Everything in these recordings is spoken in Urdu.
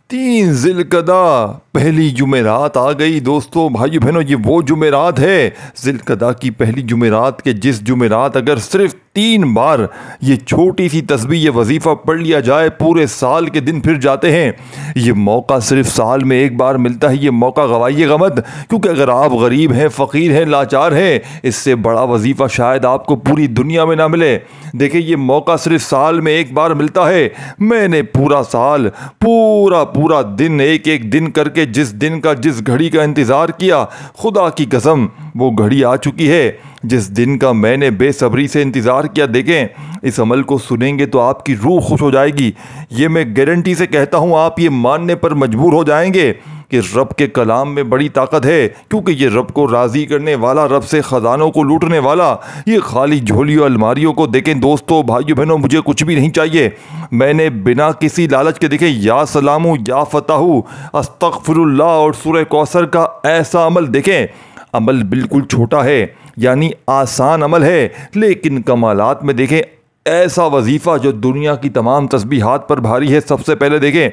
3 ذوالقعدہ پہلی جمعرات آ گئی۔ دوستو بھائیو بہنوں، یہ وہ جمعرات ہے ذوالقعدہ کی پہلی جمعرات کے جس جمعرات اگر صرف 3 بار یہ چھوٹی سی تسبیح یہ وظیفہ پڑھ لیا جائے پورے سال کے دن پھر جاتے ہیں۔ یہ موقع صرف سال میں ایک بار ملتا ہے، یہ موقع گوائیے گا مت، کیونکہ اگر آپ غریب ہیں، فقیر ہیں، لاچار ہیں، اس سے بڑا وظیفہ شاید آپ کو پوری دنیا میں نہ ملے۔ دیکھیں یہ موقع صرف سال میں ایک بار ملتا ہے۔ میں نے پورا سال پورا دن ایک دن کر کے جس دن کا جس گھڑی کا انتظار کیا، خدا کی قسم وہ گھڑی آ چکی ہے جس دن کا میں نے بے صبری سے انتظار کیا۔ دیکھیں اس عمل کو سنیں گے تو آپ کی روح خوش ہو جائے گی، یہ میں گارنٹی سے کہتا ہوں۔ آپ یہ ماننے پر مجبور ہو جائیں گے کہ رب کے کلام میں بڑی طاقت ہے، کیونکہ یہ رب کو راضی کرنے والا، رب سے خزانوں کو لوٹنے والا، یہ خالی جھولیوں الماریوں کو دیکھیں۔ دوستو بھائیو بہنوں، مجھے کچھ بھی نہیں چاہیے، میں نے بنا کسی لالچ کے دیکھیں یا سلامو یا فتحو استغفر اللہ اور سورہ کوثر کا ایسا عمل دیکھیں۔ عمل بالکل چھوٹا ہے، یعنی آسان عمل ہے، لیکن کمالات میں دیکھیں ایسا وظیفہ جو دنیا کی تمام تسبیحات پر بھاری ہے۔ سب سے پہلے دیکھیں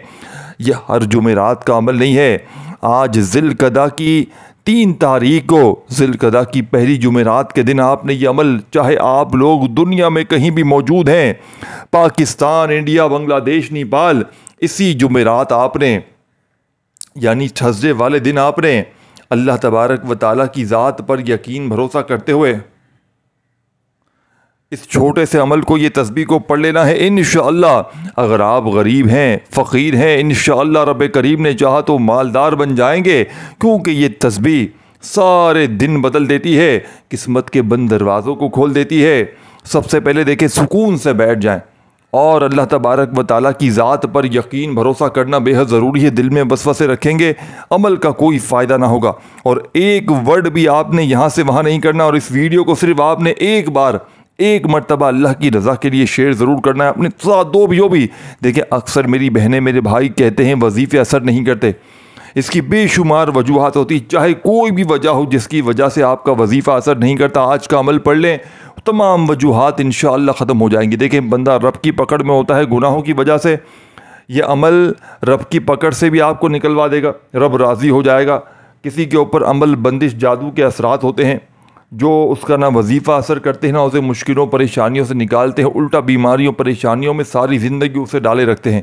یہ ہر جمعرات کا عمل نہیں ہے۔ آج ذوالقعدہ کی 3 تاریخ کو، ذوالقعدہ کی پہلی جمعرات کے دن آپ نے یہ عمل، چاہے آپ لوگ دنیا میں کہیں بھی موجود ہیں، پاکستان، انڈیا، بنگلہ دیش، نیپال، اسی جمعرات آپ نے، یعنی تھرسڈے والے دن آپ نے اللہ تبارک و تعالیٰ کی ذات پر یقین بھروسہ کرتے ہوئے اس چھوٹے سے عمل کو، یہ تسبیح کو پڑھ لینا ہے۔ انشاءاللہ اگر آپ غریب ہیں، فقیر ہیں، انشاءاللہ رب کریم نے چاہا تو مالدار بن جائیں گے، کیونکہ یہ تسبیح سارے دن بدل دیتی ہے، قسمت کے بند دروازوں کو کھول دیتی ہے۔ سب سے پہلے دیکھیں سکون سے بیٹھ جائیں اور اللہ تبارک و تعالیٰ کی ذات پر یقین بھروسہ کرنا بے حد ضروری ہے۔ دل میں وسوسے رکھیں گے عمل کا کوئی فائدہ نہ ہوگا، اور ایک ورڈ بھی آپ نے یہاں سے وہاں نہیں کرنا، اور اس ویڈیو کو صرف آپ نے ایک مرتبہ اللہ کی رضا کے لیے شیئر ضرور کرنا ہے اپنے ساتھ دو بھی۔ دیکھیں اکثر میری بہنیں، میرے بھائی کہتے ہیں وظیفے اثر نہیں کرتے، اس کی بے شمار وجوہات ہوتی، چاہے کوئی بھی وجہ ہو جس کی وجہ سے آپ کا وظیفہ اثر نہیں کرتا۔ آج کا عمل پڑھ لیں، تمام وجوہات انشاءاللہ ختم ہو جائیں گی۔ دیکھیں بندہ رب کی پکڑ میں ہوتا ہے گناہوں کی وجہ سے، یہ عمل رب کی پکڑ سے بھی آپ کو نکلوا دے گا، رب راضی ہو جائے گا۔ کسی کے اوپر عمل بندش جادو کے اثرات ہوتے ہیں جو اس کا نہ وظیفہ اثر کرتے ہیں نہ اسے مشکلوں پریشانیوں سے نکالتے ہیں، الٹا بیماریوں پریشانیوں میں ساری زندگی اسے ڈالے رکھتے ہیں۔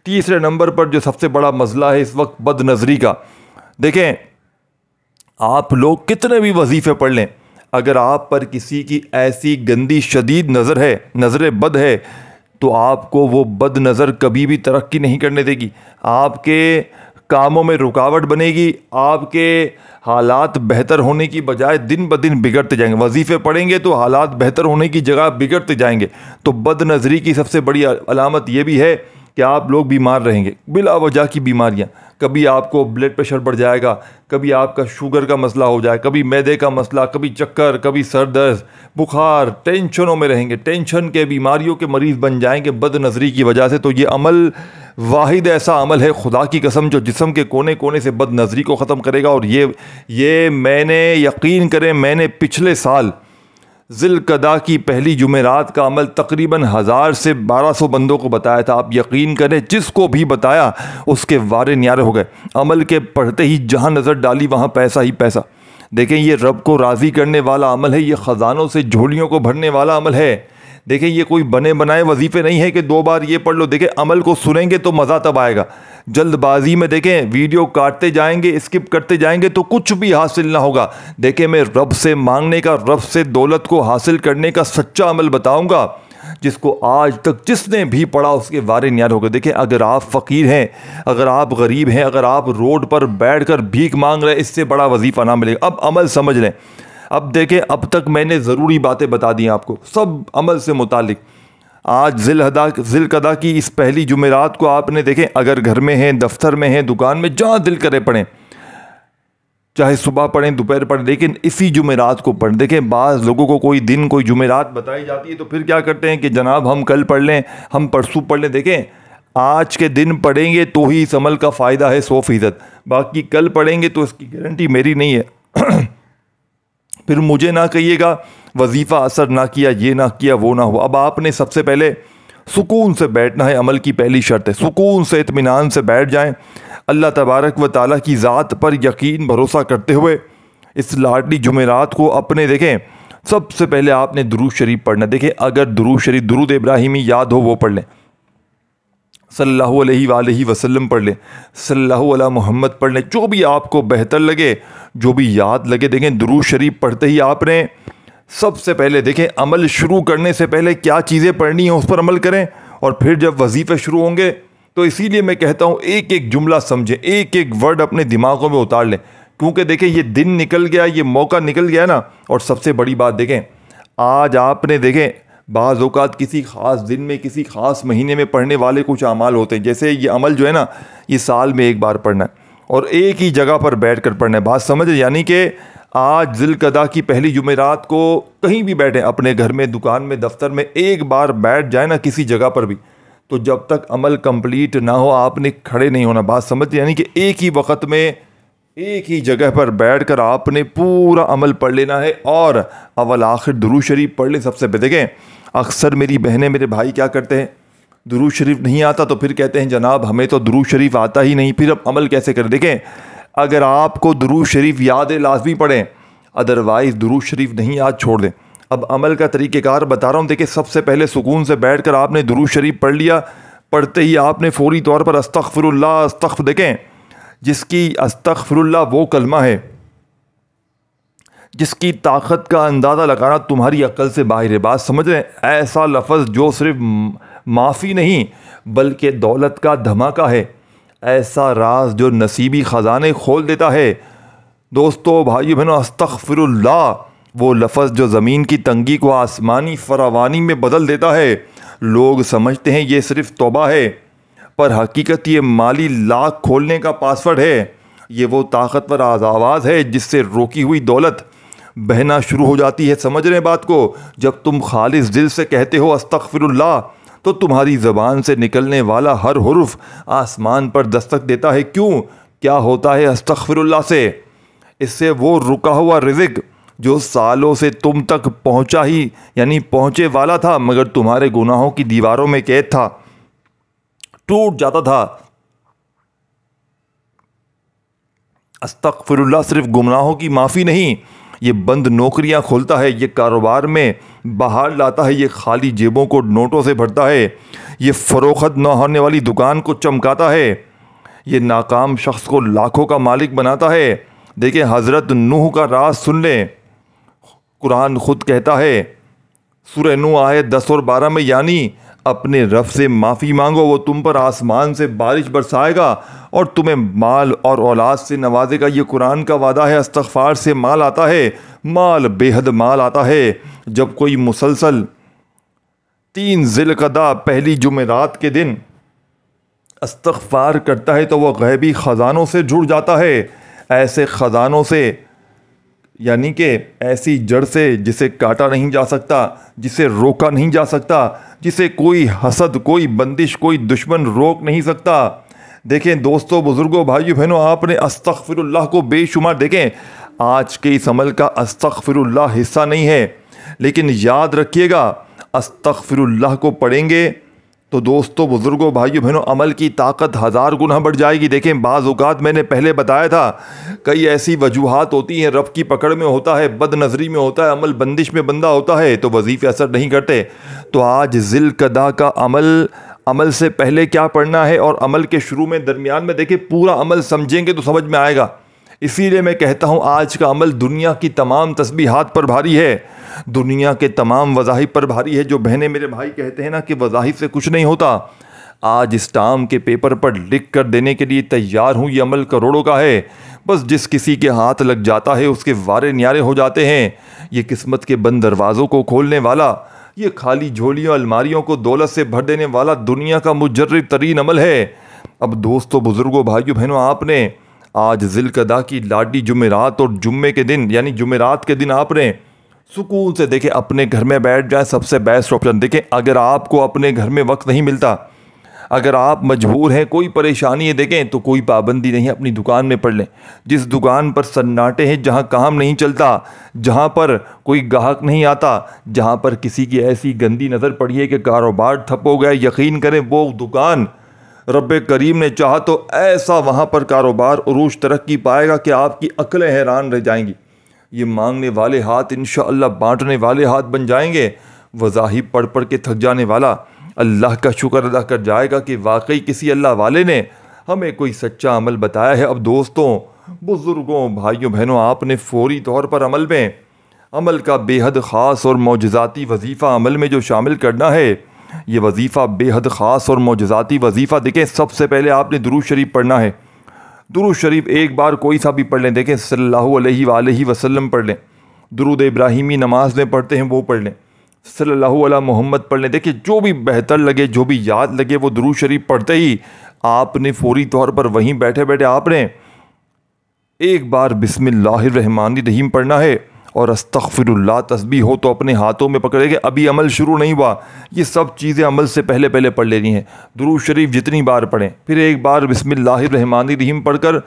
تیسرے نمبر پر جو سب سے بڑا مسئلہ ہے اس وقت بد نظری کا۔ دیکھیں آپ لوگ کتنے بھی وظیفے پڑھ لیں، اگر آپ پر کسی کی ایسی گندی شدید نظر ہے، نظر بد ہے، تو آپ کو وہ بد نظر کبھی بھی ترقی نہیں کرنے دے گی، آپ کے کاموں میں رکاوٹ بنے گی، آپ کے حالات بہتر ہونے کی بجائے دن بدن بگڑتے جائیں گے۔ وظیفے پڑھیں گے تو حالات بہتر ہونے کی جگہ بگڑتے جائیں گے۔ تو بد نظری کی سب سے بڑی علامت یہ بھی ہے کہ آپ لوگ بیمار رہیں گے، بلا وجہ کی بیماریاں، کبھی آپ کو بلڈ پریشر بڑھ جائے گا، کبھی آپ کا شوگر کا مسئلہ ہو جائے، کبھی معدے کا مسئلہ، کبھی چکر، کبھی سر درد، بخار، ٹینشنوں میں رہیں گے، ٹینشن کے بیماریوں کے مریض بن جائیں گے بد نظری کی وجہ سے۔ تو یہ عمل واحد ایسا عمل ہے خدا کی قسم جو جسم کے کونے کونے سے بد نظری کو ختم کرے گا۔ اور یہ میں نے، یقین کریں، میں نے پچھلے سال ذوالقعدہ کی پہلی جمعرات کا عمل تقریباً 1000 سے 1200 بندوں کو بتایا تھا۔ آپ یقین کریں جس کو بھی بتایا اس کے وارے نیارے ہو گئے، عمل کے پڑھتے ہی جہاں نظر ڈالی وہاں پیسہ ہی پیسہ۔ دیکھیں یہ رب کو راضی کرنے والا عمل ہے، یہ خزانوں سے جھولیوں کو بھرنے والا عمل ہے۔ دیکھیں یہ کوئی بنے بنائے وظیفے نہیں ہے کہ 2 بار یہ پڑھ لو۔ دیکھیں عمل کو سنیں گے تو مزہ تب آئے گا، جلد بازی میں دیکھیں ویڈیو کاٹتے جائیں گے، اسکپ کرتے جائیں گے تو کچھ بھی حاصل نہ ہوگا۔ دیکھیں میں رب سے مانگنے کا، رب سے دولت کو حاصل کرنے کا سچا عمل بتاؤں گا جس کو آج تک جس نے بھی پڑھا اس کے وارے نیار ہوگا۔ دیکھیں اگر آپ فقیر ہیں، اگر آپ غریب ہیں، اگر آپ روڈ پر بیٹھ کر بھیک مانگ رہے، اس سے بڑا وظیفہ نہ ملے گا۔ اب عمل سمجھ لیں۔ اب دیکھیں اب تک میں نے ضروری باتیں بتا دی آپ کو سب عمل سے متعلق۔ آج ذوالقعدہ کی اس پہلی جمعرات کو آپ نے دیکھیں، اگر گھر میں ہیں، دفتر میں ہیں، دکان میں، جہاں دل کرے پڑھیں، چاہے صبح پڑھیں، دوپہر پڑھیں، لیکن اسی جمعرات کو پڑھیں۔ دیکھیں بعض لوگوں کو کوئی دن کوئی جمعرات بتائی جاتی ہے تو پھر کیا کرتے ہیں کہ جناب ہم کل پڑھ لیں، ہم پرسوں پڑھ لیں۔ دیکھیں آج کے دن پڑھیں گے تو ہی اس عمل کا فائدہ ہے 100%، باقی کل پڑھیں گے تو اس کی گارنٹی میری نہیں ہے۔ پھر مجھے نہ کہیے گا وظیفہ اثر نہ کیا، یہ نہ کیا، وہ نہ ہوا۔ اب آپ نے سب سے پہلے سکون سے بیٹھنا ہے عمل کی پہلی شرط ہے، سکون سے اطمینان سے بیٹھ جائیں، اللہ تبارک و تعالیٰ کی ذات پر یقین بھروسہ کرتے ہوئے اس لاڈلی جمعرات کو اپنے دیکھیں سب سے پہلے آپ نے درود شریف پڑھنا۔ دیکھیں اگر درود شریف درود ابراہیمی یاد ہو وہ پڑھ لیں، صلی اللہ علیہ وآلہ وسلم پڑھ لیں، صلی اللہ علیہ محمد پڑھ لیں، جو بھی آپ کو بہتر لگے، جو بھی یاد لگے۔ دیکھیں درود شریف پڑھتے ہی آپ نے سب سے پہلے دیکھیں عمل شروع کرنے سے پہلے کیا چیزیں پڑھنی ہیں اس پر عمل کریں، اور پھر جب وظیفے شروع ہوں گے تو اسی لیے میں کہتا ہوں ایک ایک جملہ سمجھیں، ایک ایک ورڈ اپنے دماغوں میں اتار لیں، کیونکہ دیکھیں یہ دن نکل گیا، یہ موقع نکل گیا نا۔ اور سب سے بڑی بات دیکھیں آج آپ نے دیکھیں بعض اوقات کسی خاص دن میں کسی خاص مہینے میں پڑھنے والے کچھ اعمال ہوتے ہیں، جیسے یہ عمل جو ہے نا یہ سال میں ایک بار پڑھنا ہے اور ایک ہی جگہ پر بیٹھ کر پڑھنا ہے، بات سمجھ، یعنی کہ آج ذی القعدہ کی پہلی جمعرات کو کہیں بھی بیٹھیں، اپنے گھر میں، دکان میں، دفتر میں، ایک بار بیٹھ جائیں نا کسی جگہ پر بھی، تو جب تک عمل کمپلیٹ نہ ہو آپ نے کھڑے نہیں ہونا، بات سمجھ، یعنی کہ ایک ہی وقت میں ایک ہی جگہ پر بیٹھ کر آپ نے پورا عمل پڑھ لینا ہے اور اول آخر درود شریف پڑھ لیں۔ سب سے پہلے دیکھیں اکثر میری بہنیں میرے بھائی کیا کرتے ہیں، درود شریف نہیں آتا تو پھر کہتے ہیں جناب ہمیں تو درود شریف آتا ہی نہیں، پھر اب عمل کیسے کریں؟ دیکھیں اگر آپ کو درود شریف یاد ہے لازمی پڑھیں، ادروائز درود شریف نہیں یاد چھوڑ دیں۔ اب عمل کا طریقہ کار بتا رہا ہوں، دیکھیں سب سے پہلے سکون سے بیٹھ کر آپ نے درود شریف پڑھ لیا، پڑھتے ہی آپ نے فوری طور پر استغفر اللہ استغفر، دیکھیں جس کی استغفر اللہ وہ کلمہ ہے جس کی طاقت کا اندازہ لگانا تمہاری عقل سے باہر ہے، بات سمجھ رہے ہیں؟ ایسا لفظ جو صرف معافی نہیں بلکہ دولت کا دھماکہ ہے، ایسا راز جو نصیبی خزانے کھول دیتا ہے۔ دوستو بھائیو بہنوں، استغفر اللہ وہ لفظ جو زمین کی تنگی کو آسمانی فراوانی میں بدل دیتا ہے۔ لوگ سمجھتے ہیں یہ صرف توبہ ہے، پر حقیقت یہ مالی لاک کھولنے کا پاسورڈ ہے، یہ وہ طاقتور آواز ہے جس سے روکی ہوئی دولت بہنا شروع ہو جاتی ہے۔ سمجھ رہے ہیں بات کو؟ جب تم خالص دل سے کہتے ہو استغفر اللہ تو تمہاری زبان سے نکلنے والا ہر حرف آسمان پر دستک دیتا ہے۔ کیوں؟ کیا ہوتا ہے استغفر اللہ سے؟ اس سے وہ رکا ہوا رزق جو سالوں سے تم تک پہنچا ہی یعنی پہنچے والا تھا مگر تمہارے گناہوں کی دیواروں میں قید تھا، ٹوٹ جاتا تھا۔ استغفر اللہ صرف گناہوں کی معافی نہیں، یہ بند نوکریاں کھولتا ہے، یہ کاروبار میں بہار لاتا ہے، یہ خالی جیبوں کو نوٹوں سے بھرتا ہے، یہ فروخت نہ ہونے والی دکان کو چمکاتا ہے، یہ ناکام شخص کو لاکھوں کا مالک بناتا ہے۔ دیکھیں حضرت نوح کا راز سن لیں، قرآن خود کہتا ہے سورہ نوح آیت 10 اور 12 میں، یعنی اپنے رب سے معافی مانگو، وہ تم پر آسمان سے بارش برسائے گا اور تمہیں مال اور اولاد سے نوازے گا۔ یہ قرآن کا وعدہ ہے۔ استغفار سے مال آتا ہے، مال بے حد مال آتا ہے۔ جب کوئی مسلسل 3 ذی القعدہ پہلی جمعرات کے دن استغفار کرتا ہے تو وہ غیبی خزانوں سے جڑ جاتا ہے، ایسے خزانوں سے یعنی کہ ایسی جڑ سے جسے کاٹا نہیں جا سکتا، جسے روکا نہیں جا سکتا، جسے کوئی حسد، کوئی بندش، کوئی دشمن روک نہیں سکتا۔ دیکھیں دوستو، بزرگوں، بھائیو بہنوں، آپ نے استغفر اللہ کو بے شمار، دیکھیں آج کے اس عمل کا استغفر اللہ حصہ نہیں ہے، لیکن یاد رکھیے گا استغفر اللہ کو پڑھیں گے تو دوستو، بزرگوں، بھائیو بہنوں، عمل کی طاقت 1000 گنا بڑھ جائے گی۔ دیکھیں بعض اوقات میں نے پہلے بتایا تھا کئی ایسی وجوہات ہوتی ہیں، رب کی پکڑ میں ہوتا ہے، بد نظری میں ہوتا ہے، عمل بندش میں بندہ ہوتا ہے تو وظیفے اثر نہیں کرتے۔ تو آج ذی القعدہ کا عمل سے پہلے کیا پڑھنا ہے اور عمل کے شروع میں درمیان میں، دیکھیں پورا عمل سمجھیں گے تو سمجھ میں آئے گا۔ اسی لیے میں کہتا ہوں آج کا عمل دنیا کی تمام تسبیحات پر بھاری ہے، دنیا کے تمام وظائف پر بھاری ہے۔ جو بہنیں میرے بھائی کہتے ہیں نا کہ وظائف سے کچھ نہیں ہوتا، آج اسٹام کے پیپر پر لکھ کر دینے کے لیے تیار ہوں، یہ عمل کروڑوں کا ہے، بس جس کسی کے ہاتھ لگ جاتا ہے اس کے وارے نیارے ہو جاتے ہیں۔ یہ قسمت کے بند دروازوں کو کھولنے والا، یہ خالی جھولیوں الماریوں کو دولت سے بھر دینے والا دنیا کا مجرب ترین عمل ہے۔ اب دوستو، بزرگوں، بھائیو بہنوں، آپ نے آج ذی القعدہ کی لاڈلی جمعرات اور جمعے کے دن یعنی جمعرات کے دن آپ نے سکون سے، دیکھیں اپنے گھر میں بیٹھ جائیں، سب سے بیسٹ آپشن۔ دیکھیں اگر آپ کو اپنے گھر میں وقت نہیں ملتا، اگر آپ مجبور ہیں، کوئی پریشانی ہے، دیکھیں تو کوئی پابندی نہیں، اپنی دکان میں پڑھ لیں۔ جس دکان پر سناٹے ہیں، جہاں کام نہیں چلتا، جہاں پر کوئی گاہک نہیں آتا، جہاں پر کسی کی ایسی گندی نظر پڑی ہے کہ کاروبار ٹھپ ہو گیا، یقین کریں وہ دکان رب کریم نے چاہا تو ایسا وہاں پر کاروبار عروج ترقی پائے گا کہ آپ کی عقلیں حیران رہ جائیں گی۔ یہ مانگنے والے ہاتھ انشاءاللہ بانٹنے والے ہاتھ بن جائیں گے۔ وظائف پڑھ پڑھ کے تھک جانے والا اللہ کا شکر ادا کر جائے گا کہ واقعی کسی اللہ والے نے ہمیں کوئی سچا عمل بتایا ہے۔ اب دوستوں، بزرگوں، بھائیوں، بہنوں، آپ نے فوری طور پر عمل کا بے حد خاص اور معجزاتی وظیفہ عمل میں جو شامل کرنا ہے، یہ وظیفہ بے حد خاص اور معجزاتی وظیفہ، دیکھیں سب سے پہلے آپ نے درود شریف پڑھنا ہے۔ درود شریف ایک بار کوئی سا بھی پڑھ لیں، دیکھیں صلی اللہ علیہ وآلہ وسلم پڑھ لیں، درود ابراہیمی نماز میں پڑھتے ہیں وہ پڑھ لیں، صلی اللہ علیہ محمد پڑھ لیں، دیکھیں جو بھی بہتر لگے، جو بھی یاد لگے، وہ درود شریف پڑھتے ہی آپ نے فوری طور پر وہیں بیٹھے بیٹھے آپ نے ایک بار بسم اللہ الرحمن الرحیم پڑھنا ہے، اور استغفر اللہ تسبیح ہو تو اپنے ہاتھوں میں پکڑے گے۔ ابھی عمل شروع نہیں ہوا، یہ سب چیزیں عمل سے پہلے پڑھ لینی ہیں۔ درود شریف جتنی بار پڑھیں، پھر ایک بار بسم اللہ الرحمن الرحیم پڑھ کر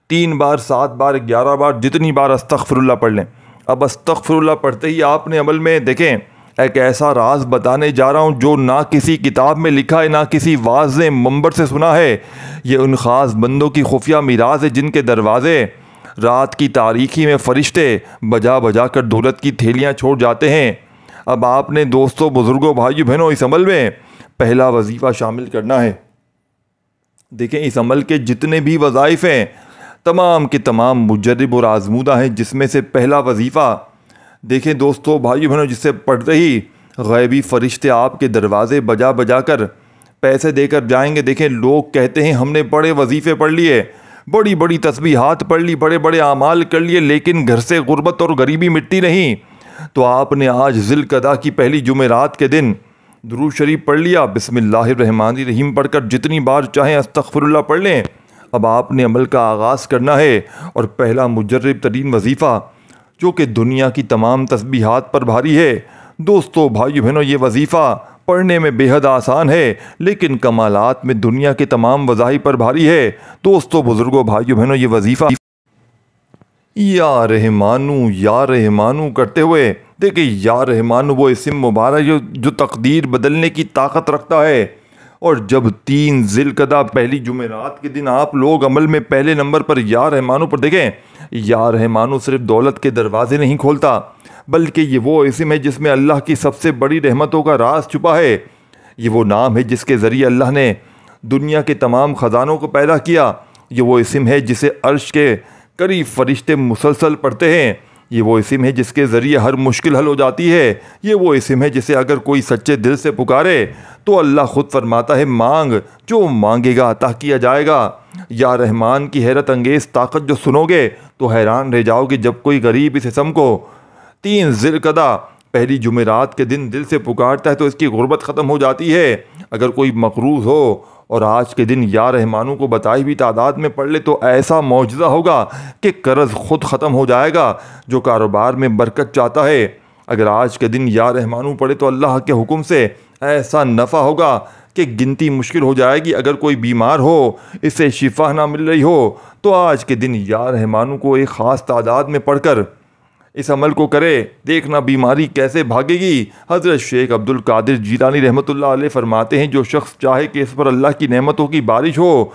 3 بار، 7 بار، 11 بار، جتنی بار استغفر اللہ پڑھ لیں۔ اب استغفر اللہ پڑھتے ہی آپ نے عمل میں، دیکھیں ایک ایسا راز بتانے جا رہا ہوں جو نہ کسی کتاب میں لکھا ہے، نہ کسی واعظ نے منبر سے سنا ہے۔ یہ ان خاص بندوں کی خفیہ میراث ہے جن کے دروازے رات کی تاریکی میں فرشتے بجا بجا کر دولت کی تھیلیاں چھوڑ جاتے ہیں۔ اب آپ نے دوستوں، بزرگوں، بھائیوں، بہنوں، اس عمل میں پہلا وظیفہ شامل کرنا ہے۔ دیکھیں اس عمل کے جتنے بھی وظائف ہیں تمام کے تمام مجرب اور آزمودہ ہیں، جس میں سے پہلا وظیفہ دیکھیں دوستوں، بھائیوں، بہنوں، جس سے پڑھتے ہی غیبی فرشتے آپ کے دروازے بجا بجا کر پیسے دے کر جائیں گے۔ دیکھیں لوگ کہتے ہیں ہم نے بڑے وظیفے پڑھ لیے، بڑی بڑی تسبیحات پڑھ لی، بڑے بڑے اعمال کر لیے، لیکن گھر سے غربت اور غریبی مٹتی نہیں۔ تو آپ نے آج ذی القعدہ کی پہلی جمعرات کے دن درود شریف پڑھ لیا، بسم اللہ الرحمن الرحیم پڑھ کر جتنی بار چاہیں استغفر اللہ پڑھ لیں۔ اب آپ نے عمل کا آغاز کرنا ہے، اور پہلا مجرب ترین وظیفہ جو کہ دنیا کی تمام تسبیحات پر بھاری ہے، دوستو، بھائیو، بہنوں، یہ وظیفہ پڑھنے میں بے حد آسان ہے لیکن کمالات میں دنیا کے تمام وظائف پر بھاری ہے۔ دوستو، بزرگوں، بھائیو، بہنوں، یہ وظیفہ یا رحمانو کرتے ہوئے، دیکھیں یا رحمانو وہ اسم مبارک جو تقدیر بدلنے کی طاقت رکھتا ہے۔ اور جب 3 ذی القعدہ پہلی جمعرات کے دن آپ لوگ عمل میں پہلے نمبر پر یا رحمانو پر، دیکھیں یا رحمانو صرف دولت کے دروازے نہیں کھولتا، بلکہ یہ وہ اسم ہے جس میں اللہ کی سب سے بڑی رحمتوں کا راز چھپا ہے۔ یہ وہ نام ہے جس کے ذریعے اللہ نے دنیا کے تمام خزانوں کو پیدا کیا۔ یہ وہ اسم ہے جسے عرش کے قریب فرشتے مسلسل پڑھتے ہیں۔ یہ وہ اسم ہے جس کے ذریعے ہر مشکل حل ہو جاتی ہے۔ یہ وہ اسم ہے جسے اگر کوئی سچے دل سے پکارے تو اللہ خود فرماتا ہے مانگ، جو مانگے گا عطا کیا جائے گا۔ یا رحمان کی حیرت انگیز طاقت جو سنو گے تو حیران رہ جاؤ گے۔ جب کوئی غریب اس اسم کو 3 ذی القعدہ پہلی جمعرات کے دن دل سے پکارتا ہے تو اس کی غربت ختم ہو جاتی ہے۔ اگر کوئی مقروض ہو اور آج کے دن یا رحمانو کو بتائی بھی تعداد میں پڑھ لے تو ایسا معجزہ ہوگا کہ قرض خود ختم ہو جائے گا۔ جو کاروبار میں برکت چاہتا ہے اگر آج کے دن یا رحمانو پڑھے تو اللہ کے حکم سے ایسا نفع ہوگا کہ گنتی مشکل ہو جائے گی۔ اگر کوئی بیمار ہو، اسے شفا نہ مل رہی ہو تو آج کے دن یا رحمانو کو ایک خاص تعداد میں پڑھ کر اس عمل کو کرے، دیکھنا بیماری کیسے بھاگے گی۔ حضرت شیخ عبد القادر جیلانی رحمۃ اللہ علیہ فرماتے ہیں جو شخص چاہے کہ اس پر اللہ کی نعمتوں کی بارش ہو،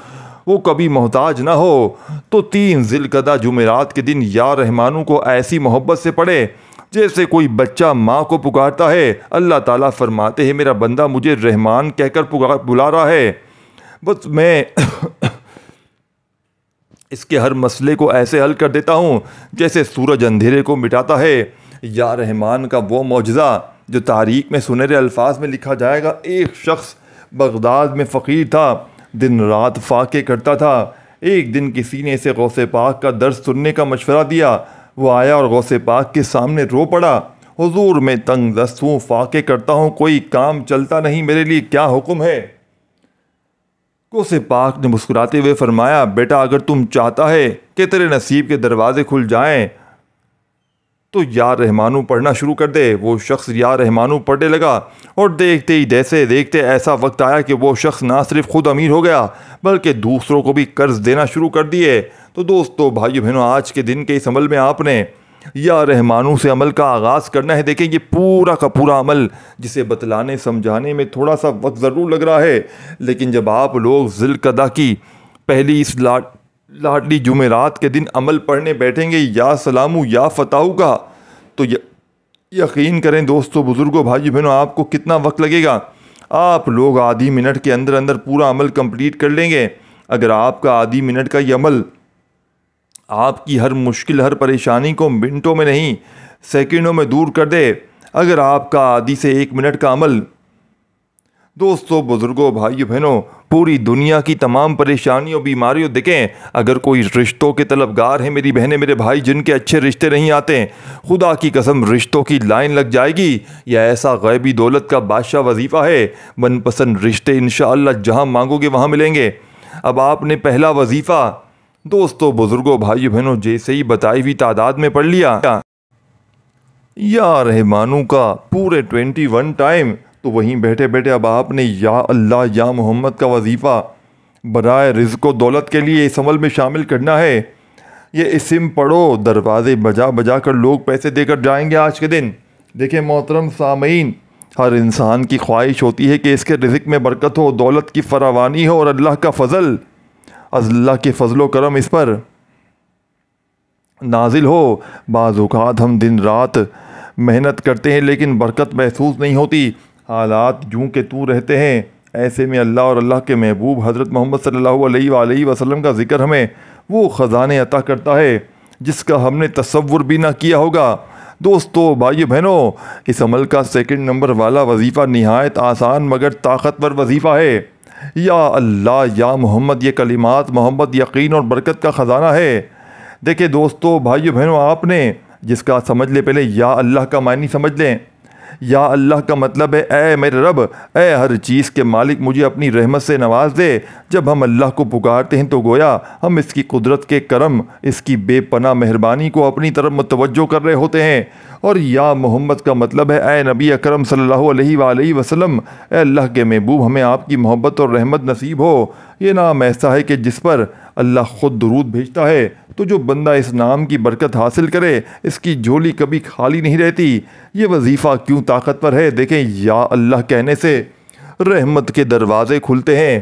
وہ کبھی محتاج نہ ہو، تو 3 ذی القعدہ جمعرات کے دن یا رحمانو کو ایسی محبت سے پڑھے جیسے کوئی بچہ ماں کو پکارتا ہے۔ اللہ تعالیٰ فرماتے ہیں میرا بندہ مجھے رحمان کہہ کر بلا رہا ہے، بس میں اس کے ہر مسئلے کو ایسے حل کر دیتا ہوں جیسے سورج اندھیرے کو مٹاتا ہے۔ یا رحمان کا وہ معجزہ جو تاریخ میں سنہرے الفاظ میں لکھا جائے گا۔ ایک شخص بغداد میں فقیر تھا، دن رات فاقے کرتا تھا۔ ایک دن کسی نے اسے غوث پاک کا درس سننے کا مشورہ دیا۔ وہ آیا اور غوث پاک کے سامنے رو پڑا، حضور میں تنگ دست ہوں، فاقے کرتا ہوں، کوئی کام چلتا نہیں، میرے لیے کیا حکم ہے؟ غوث پاک نے مسکراتے ہوئے فرمایا بیٹا اگر تم چاہتا ہے کہ تیرے نصیب کے دروازے کھل جائیں تو یا رحمانو پڑھنا شروع کر دے۔ وہ شخص یا رحمانو پڑھنے لگا اور دیکھتے ہی جیسے دیکھتے ایسا وقت آیا کہ وہ شخص نہ صرف خود امیر ہو گیا بلکہ دوسروں کو بھی قرض دینا شروع کر دیے۔ تو دوستو بھائیو بہنوں، آج کے دن کے اس عمل میں آپ نے یا رحمانو سے عمل کا آغاز کرنا ہے۔ دیکھیں یہ پورا کا پورا عمل جسے بتلانے سمجھانے میں تھوڑا سا وقت ضرور لگ رہا ہے، لیکن جب آپ لوگ ذی القعدہ کی پہلی اس لاڈلی جمعرات کے دن عمل پڑھنے بیٹھیں گے یا سلامو یا فتحو کا، تو یقین کریں دوستو بزرگوں بھائی بہنوں، آپ کو کتنا وقت لگے گا؟ آپ لوگ آدھی منٹ کے اندر اندر پورا عمل کمپلیٹ کر لیں گے۔ اگر آپ کا آدھی منٹ کا یہ عمل آپ کی ہر مشکل ہر پریشانی کو منٹوں میں نہیں سیکنڈوں میں دور کر دے، اگر آپ کا آدھی سے 1 منٹ کا عمل دوستو بزرگوں بھائی بہنوں پوری دنیا کی تمام پریشانیوں بیماریوں، دیکھیں اگر کوئی رشتوں کے طلبگار ہیں میری بہنیں میرے بھائی جن کے اچھے رشتے نہیں آتے، خدا کی قسم رشتوں کی لائن لگ جائے گی۔ یہ ایسا غیبی دولت کا بادشاہ وظیفہ ہے، من پسند رشتے انشاءاللہ جہاں مانگو گے وہاں ملیں گے۔ اب آپ نے پہلا وظیفہ دوستو بزرگوں بھائی بہنوں جیسے ہی بتائی ہوئی تعداد میں پڑھ لیا یا رحمانو کا پورے 21 ٹائم، تو وہیں بیٹھے بیٹھے اب آپ نے یا اللہ یا محمد کا وظیفہ برائے رزق و دولت کے لیے اس عمل میں شامل کرنا ہے۔ یہ اسم پڑھو، دروازے بجا بجا کر لوگ پیسے دے کر جائیں گے آج کے دن۔ دیکھیں محترم سامعین، ہر انسان کی خواہش ہوتی ہے کہ اس کے رزق میں برکت ہو، دولت کی فراوانی ہو اور اللہ کا فضل، اللہ کے فضل و کرم اس پر نازل ہو۔ بعض اوقات ہم دن رات محنت کرتے ہیں لیکن برکت محسوس نہیں ہوتی، حالات جوں کہ توں رہتے ہیں۔ ایسے میں اللہ اور اللہ کے محبوب حضرت محمد صلی اللہ علیہ وآلہ وسلم کا ذکر ہمیں وہ خزانے عطا کرتا ہے جس کا ہم نے تصور بھی نہ کیا ہوگا۔ دوستو بھائی بہنوں، اس عمل کا 2 نمبر والا وظیفہ نہایت آسان مگر طاقتور وظیفہ ہے۔ یا اللہ یا محمد، یہ کلمات محمد یقین اور برکت کا خزانہ ہے۔ دیکھیں دوستو بھائی بہنوں، آپ نے جس کا سمجھ لے، پہلے یا اللہ کا معنی سمجھ لیں۔ یا اللہ کا مطلب ہے اے میرے رب، اے ہر چیز کے مالک مجھے اپنی رحمت سے نواز دے۔ جب ہم اللہ کو پکارتے ہیں تو گویا ہم اس کی قدرت کے کرم، اس کی بے پناہ مہربانی کو اپنی طرف متوجہ کر رہے ہوتے ہیں۔ اور یا محمد کا مطلب ہے اے نبی اکرم صلی اللہ علیہ وآلہ وسلم، اے اللہ کے محبوب ہمیں آپ کی محبت اور رحمت نصیب ہو۔ یہ نام ایسا ہے کہ جس پر اللہ خود درود بھیجتا ہے، تو جو بندہ اس نام کی برکت حاصل کرے اس کی جھولی کبھی خالی نہیں رہتی۔ یہ وظیفہ کیوں طاقتور ہے؟ دیکھیں یا اللہ کہنے سے رحمت کے دروازے کھلتے ہیں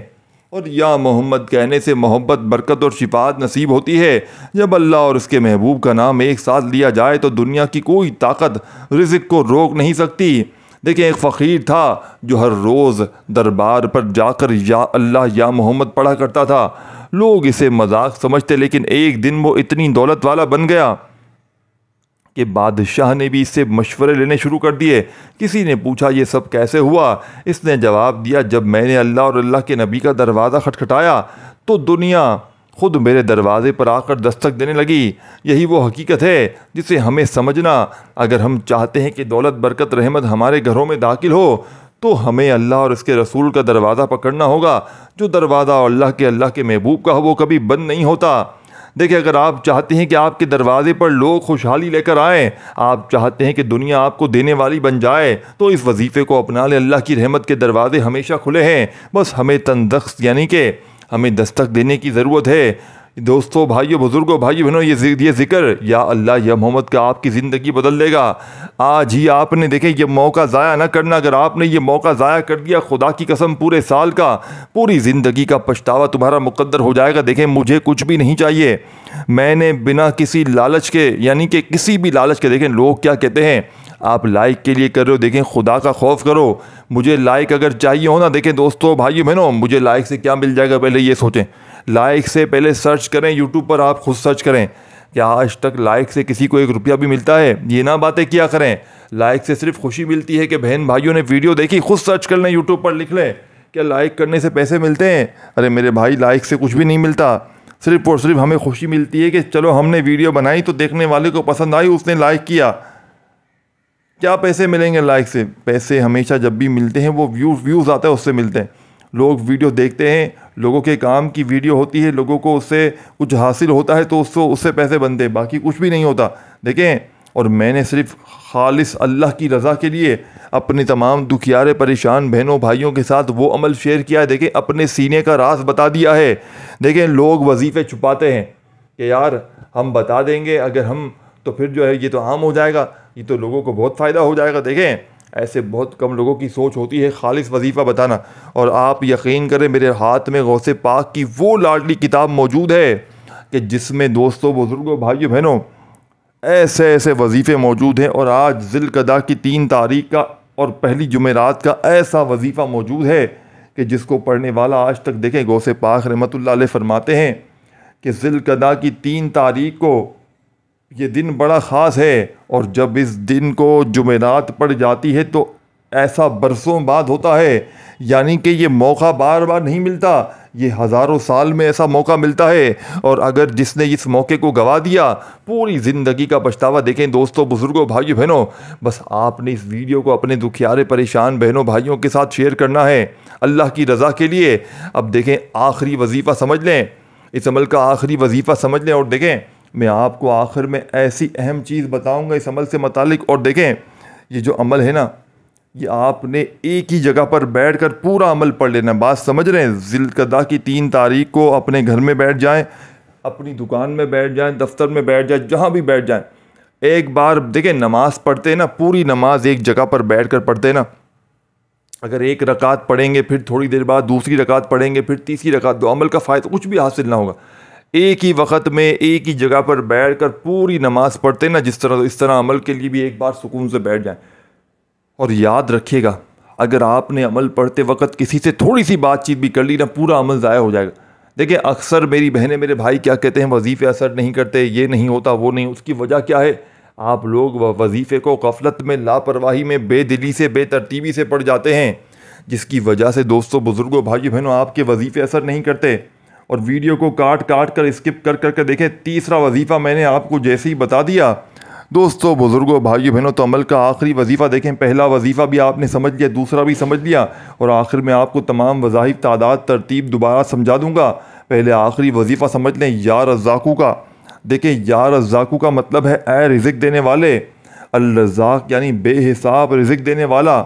اور یا محمد کہنے سے محبت، برکت اور شفاعت نصیب ہوتی ہے۔ جب اللہ اور اس کے محبوب کا نام ایک ساتھ لیا جائے تو دنیا کی کوئی طاقت رزق کو روک نہیں سکتی۔ دیکھیں ایک فقیر تھا جو ہر روز دربار پر جا کر یا اللہ یا محمد پڑھا کرتا تھا۔ لوگ اسے مذاق سمجھتے، لیکن ایک دن وہ اتنی دولت والا بن گیا کہ بادشاہ نے بھی اس سے مشورے لینے شروع کر دیے۔ کسی نے پوچھا یہ سب کیسے ہوا؟ اس نے جواب دیا، جب میں نے اللہ اور اللہ کے نبی کا دروازہ کھٹکھٹایا تو دنیا خود میرے دروازے پر آ کر دستک دینے لگی۔ یہی وہ حقیقت ہے جسے ہمیں سمجھنا، اگر ہم چاہتے ہیں کہ دولت، برکت، رحمت ہمارے گھروں میں داخل ہو تو ہمیں اللہ اور اس کے رسول کا دروازہ پکڑنا ہوگا۔ جو دروازہ اللہ کے محبوب کا ہو وہ کبھی بند نہیں ہوتا۔ دیکھیں اگر آپ چاہتے ہیں کہ آپ کے دروازے پر لوگ خوشحالی لے کر آئیں، آپ چاہتے ہیں کہ دنیا آپ کو دینے والی بن جائے، تو اس وظیفے کو اپنا لیں۔ اللہ کی رحمت کے دروازے ہمیشہ کھلے ہیں، بس ہمیں تندرست یعنی کہ ہمیں دستک دینے کی ضرورت ہے۔ دوستو بھائیو بزرگوں بھائی بہنوں، یہ ذکر یا اللہ یا محمد کا آپ کی زندگی بدل دے گا۔ آج ہی آپ نے دیکھیں یہ موقع ضائع نہ کرنا۔ اگر آپ نے یہ موقع ضائع کر دیا، خدا کی قسم پورے سال کا، پوری زندگی کا پچھتاوا تمہارا مقدر ہو جائے گا۔ دیکھیں مجھے کچھ بھی نہیں چاہیے، میں نے بنا کسی لالچ کے یعنی کہ کسی بھی لالچ کے، دیکھیں لوگ کیا کہتے ہیں، آپ لائک کے لیے کر رہے ہو، دیکھیں خدا کا خوف کرو۔ مجھے لائک اگر چاہیے ہو نا، دیکھیں دوستو بھائی بہنوں، مجھے لائک سے کیا مل جائے گا پہلے یہ سوچیں۔ لائک سے پہلے سرچ کریں، یوٹیوب پر آپ خود سرچ کریں کہ آج تک لائک سے کسی کو 1 روپیہ بھی ملتا ہے؟ یہ نہ باتیں کیا کریں، لائک سے صرف خوشی ملتی ہے کہ بہن بھائیوں نے ویڈیو دیکھی۔ خود سرچ کر لیں، یوٹیوب پر لکھ لیں کیا لائک کرنے سے پیسے ملتے ہیں؟ ارے میرے بھائی لائک سے کچھ بھی نہیں ملتا، صرف اور صرف ہمیں خوشی ملتی ہے کہ چلو ہم نے ویڈیو بنائی تو دیکھنے والے کو پسند آئی، اس نے لائک کیا۔ کیا پیسے ملیں گے لائک سے؟ پیسے ہمیشہ جب بھی ملتے ہیں وہ ویوز آتا ہے اس سے ملتے ہیں۔ لوگ ویڈیو دیکھتے ہیں، لوگوں کے کام کی ویڈیو ہوتی ہے، لوگوں کو اس سے کچھ حاصل ہوتا ہے تو اس سے پیسے بنتے ہیں، باقی کچھ بھی نہیں ہوتا۔ دیکھیں اور میں نے صرف خالص اللہ کی رضا کے لیے اپنے تمام دکھیارے پریشان بہنوں بھائیوں کے ساتھ وہ عمل شیئر کیا ہے۔ دیکھیں اپنے سینے کا راز بتا دیا ہے۔ دیکھیں لوگ وظیفے چھپاتے ہیں کہ یار ہم بتا دیں گے اگر ہم تو پھر جو ہے یہ تو عام ہو جائے گا، یہ تو لوگوں کو بہت فائدہ ہو جائے گا۔ دیکھیں ایسے بہت کم لوگوں کی سوچ ہوتی ہے خالص وظیفہ بتانا۔ اور آپ یقین کریں میرے ہاتھ میں غوث پاک کی وہ لاڈلی کتاب موجود ہے کہ جس میں دوستوں بزرگوں بھائیوں بہنوں ایسے ایسے وظیفے موجود ہیں، اور آج ذی القعدہ کی 3 تاریخ کا اور پہلی جمعرات کا ایسا وظیفہ موجود ہے کہ جس کو پڑھنے والا آج تک دیکھیں غوث پاک رحمۃ اللہ علیہ فرماتے ہیں کہ ذی القعدہ کی 3 تاریخ کو یہ دن بڑا خاص ہے، اور جب اس دن کو جمعرات پڑ جاتی ہے تو ایسا برسوں بعد ہوتا ہے، یعنی کہ یہ موقع بار بار نہیں ملتا، یہ ہزاروں سال میں ایسا موقع ملتا ہے۔ اور اگر جس نے اس موقع کو گوا دیا پوری زندگی کا پچھتاوا۔ دیکھیں دوستوں بزرگوں بھائیوں بہنوں، بس آپ نے اس ویڈیو کو اپنے دکھیارے پریشان بہنوں بھائیوں کے ساتھ شیئر کرنا ہے اللہ کی رضا کے لیے۔ اب دیکھیں آخری وظیفہ سمجھ لیں، اس عمل کا آخری وظیفہ سمجھ لیں، اور دیکھیں میں آپ کو آخر میں ایسی اہم چیز بتاؤں گا اس عمل سے متعلق۔ اور دیکھیں یہ جو عمل ہے نا، یہ آپ نے ایک ہی جگہ پر بیٹھ کر پورا عمل پڑھ لینا۔ بات سمجھ رہے ہیں؟ ذی القعدہ کی 3 تاریخ کو اپنے گھر میں بیٹھ جائیں، اپنی دکان میں بیٹھ جائیں، دفتر میں بیٹھ جائیں، جہاں بھی بیٹھ جائیں، ایک بار دیکھیں نماز پڑھتے ہیں نا، پوری نماز ایک جگہ پر بیٹھ کر پڑھتے ہیں نا، اگر 1 رکعت پڑھیں گے پھر تھوڑی دیر بعد دوسری رکعت پڑھیں گے پھر تیسری رکعت، تو عمل کا فائدہ کچھ بھی حاصل نہ ہوگا۔ ایک ہی وقت میں ایک ہی جگہ پر بیٹھ کر پوری نماز پڑھتے ہیں نا، اس طرح عمل کے لیے بھی ایک بار سکون سے بیٹھ جائیں۔ اور یاد رکھیے گا اگر آپ نے عمل پڑھتے وقت کسی سے تھوڑی سی بات چیت بھی کر لی نا، پورا عمل ضائع ہو جائے گا۔ دیکھیں اکثر میری بہنیں میرے بھائی کیا کہتے ہیں، وظیفے اثر نہیں کرتے، یہ نہیں ہوتا وہ نہیں، اس کی وجہ کیا ہے؟ آپ لوگ وظیفے کو غفلت میں، لاپرواہی میں، بے دلی سے، بے ترتیبی سے پڑھ جاتے ہیں، جس کی وجہ سے دوستوں بزرگوں بھائیوں بہنوں آپ کے وظیفے اثر نہیں کرتے۔ اور ویڈیو کو کاٹ کر اسکپ کر کے دیکھیں تیسرا وظیفہ میں نے آپ کو جیسے ہی بتا دیا دوستوں بزرگوں بھائیوں بہنوں، تو عمل کا آخری وظیفہ دیکھیں، پہلا وظیفہ بھی آپ نے سمجھ لیا، دوسرا بھی سمجھ لیا، اور آخر میں آپ کو تمام وظائف تعداد ترتیب دوبارہ سمجھا دوں گا۔ پہلے آخری وظیفہ سمجھ لیں یا رزاقو کا۔ دیکھیں یا رزاقو کا مطلب ہے اے رزق دینے والے، الرزاق یعنی بے حساب رزق دینے والا۔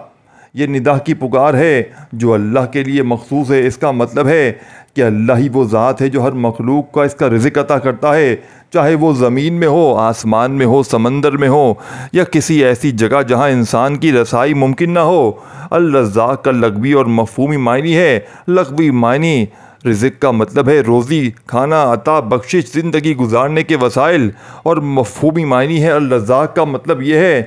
یہ ندا کی پکار ہے جو اللہ کے لیے مخصوص ہے۔ اس کا مطلب ہے کہ اللہ ہی وہ ذات ہے جو ہر مخلوق کا اس کا رزق عطا کرتا ہے، چاہے وہ زمین میں ہو، آسمان میں ہو، سمندر میں ہو، یا کسی ایسی جگہ جہاں انسان کی رسائی ممکن نہ ہو۔ الرزاق کا لغوی اور مفہومی معنی ہے۔ لغوی معنی رزق کا مطلب ہے روزی، کھانا، عطا، بخشش، زندگی گزارنے کے وسائل، اور مفہومی معنی ہے الرزاق کا مطلب یہ ہے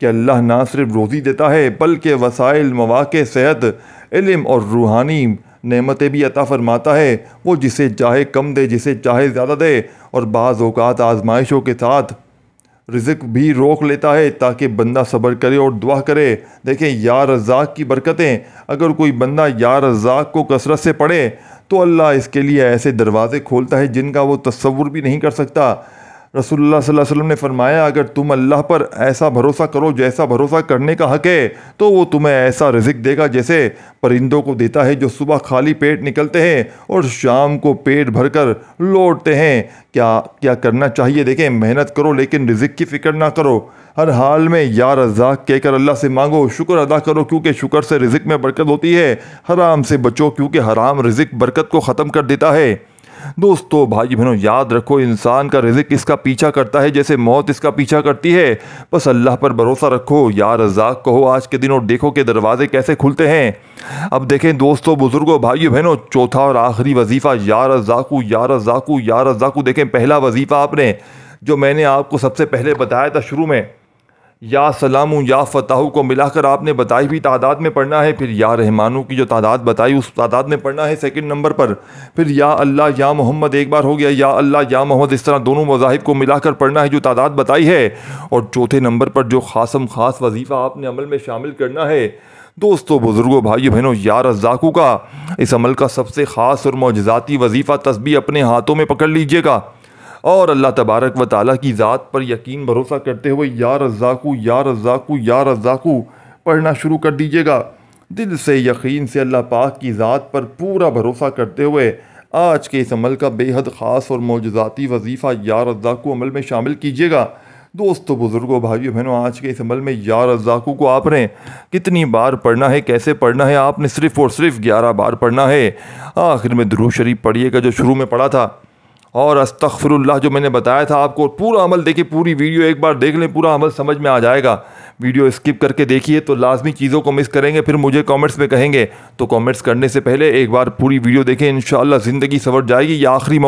کہ اللہ نہ صرف روزی دیتا ہے بلکہ وسائل، مواقع، صحت، علم اور روحانی نعمتیں بھی عطا فرماتا ہے۔ وہ جسے چاہے کم دے، جسے چاہے زیادہ دے، اور بعض اوقات آزمائشوں کے ساتھ رزق بھی روک لیتا ہے تاکہ بندہ صبر کرے اور دعا کرے۔ دیکھیں یا رزاق کی برکتیں، اگر کوئی بندہ یا رزاق کو کثرت سے پڑھے تو اللہ اس کے لیے ایسے دروازے کھولتا ہے جن کا وہ تصور بھی نہیں کر سکتا۔ رسول اللہ صلی اللہ علیہ وسلم نے فرمایا اگر تم اللہ پر ایسا بھروسہ کرو جیسا بھروسہ کرنے کا حق ہے تو وہ تمہیں ایسا رزق دے گا جیسے پرندوں کو دیتا ہے جو صبح خالی پیٹ نکلتے ہیں اور شام کو پیٹ بھر کر لوٹتے ہیں۔ کیا کرنا چاہیے؟ دیکھیں محنت کرو لیکن رزق کی فکر نہ کرو، ہر حال میں یا رزاق کہہ کر اللہ سے مانگو، شکر ادا کرو کیونکہ شکر سے رزق میں برکت ہوتی ہے، حرام سے بچو کیونکہ حرام رزق برکت کو ختم کر دیتا ہے۔ دوستو بھائی بہنوں یاد رکھو انسان کا رزق اس کا پیچھا کرتا ہے جیسے موت اس کا پیچھا کرتی ہے۔ بس اللہ پر بھروسہ رکھو، یا رزاق کہو آج کے دن اور دیکھو کہ دروازے کیسے کھلتے ہیں۔ اب دیکھیں دوستو بزرگوں بھائیو بہنوں چوتھا اور آخری وظیفہ یا رزاقو یا رزاقو یا رزاقو۔ دیکھیں پہلا وظیفہ آپ نے جو میں نے آپ کو سب سے پہلے بتایا تھا شروع میں، یا سلامو یا فتحو کو ملا کر آپ نے بتائی بھی تعداد میں پڑھنا ہے، پھر یا رحمانو کی جو تعداد بتائی اس تعداد میں پڑھنا ہے سیکنڈ نمبر پر، پھر یا اللہ یا محمد ایک بار ہو گیا، یا اللہ یا محمد، اس طرح دونوں مذاہب کو ملا کر پڑھنا ہے جو تعداد بتائی ہے، اور چوتھے نمبر پر جو خاص وظیفہ آپ نے عمل میں شامل کرنا ہے دوستو بزرگوں بھائیو بہنوں یا رزاقو کا۔ اس عمل کا سب سے خاص اور معجزاتی وظیفہ تسبیح اپنے ہاتھوں میں پکڑ لیجئے گا اور اللہ تبارک و تعالیٰ کی ذات پر یقین بھروسہ کرتے ہوئے یا رزاقو یا رزاقو یا رزاقو پڑھنا شروع کر دیجیے گا۔ دل سے یقین سے اللہ پاک کی ذات پر پورا بھروسہ کرتے ہوئے آج کے اس عمل کا بے حد خاص اور معجزاتی وظیفہ یا رزاقو عمل میں شامل کیجیے گا۔ دوستوں بزرگوں بھائیوں بہنوں، آج کے اس عمل میں یا رزاقو کو آپ نے کتنی بار پڑھنا ہے، کیسے پڑھنا ہے؟ آپ نے صرف اور صرف 11 بار پڑھنا ہے۔ آخر میں درود شریف پڑھیے گا جو شروع میں پڑھا تھا، اور استغفر اللہ جو میں نے بتایا تھا آپ کو۔ پورا عمل دیکھیے، پوری ویڈیو ایک بار دیکھ لیں، پورا عمل سمجھ میں آ جائے گا۔ ویڈیو اسکپ کر کے دیکھیے تو لازمی چیزوں کو مس کریں گے، پھر مجھے کامنٹس میں کہیں گے۔ تو کامنٹس کرنے سے پہلے ایک بار پوری ویڈیو دیکھیں، انشاءاللہ زندگی سنور جائے گی۔ یہ آخری